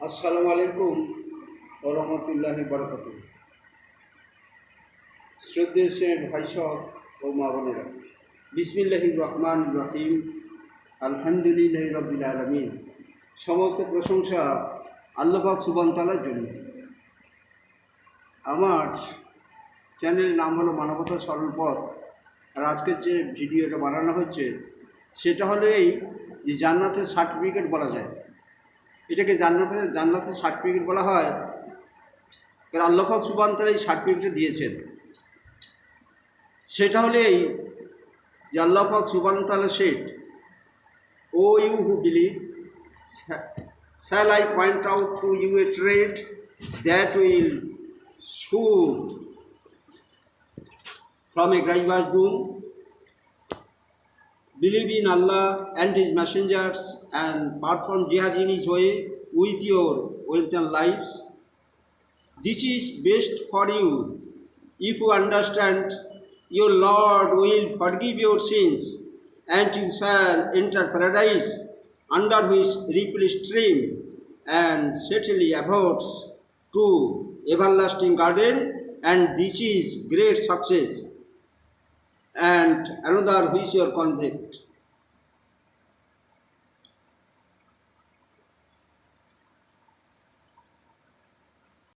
আসসালামু আলাইকুম ওয়া রাহমাতুল্লাহি ওয়া বারাকাতুহু। শ্রদ্ধেয় ভাই সহ ও মা বোনেরা, বিসমিল্লাহির রহমানির রহিম, আলহামদুলিল্লাহি রাব্বিল আলামিন। সমস্ত প্রশংসা আল্লাহ পাক সুবহানাহু ওয়া তাআলার জন্য। আমার চ্যানেলের নাম হলো মানবতা সরল পথ। আর আজকের যে ভিডিওটা বানানো হচ্ছে সেটা হলো এই যে জান্নাতের সার্টিফিকেট বলা যায়। এটাকে জান্নাতের সার্টিফিকেট বলা হয়, কারণ আল্লাহ পাক সুবহানাহু ওয়া তাআলা এই সার্টিফিকেটটা দিয়েছেন। সেটা হলো এই যে আল্লাহ পাক সুবহানাহু ওয়া তাআলা said, "O you who believe, shall I point out to you a trait that will shoot from a grievous doom? Believe in Allah and His messengers and perform jihad in His way with your wealth and lives. This is best for you. If you understand, your Lord will forgive your sins, and you shall enter paradise, under which ripple stream and certainly abodes to everlasting garden, and this is great success, and another which you are convict."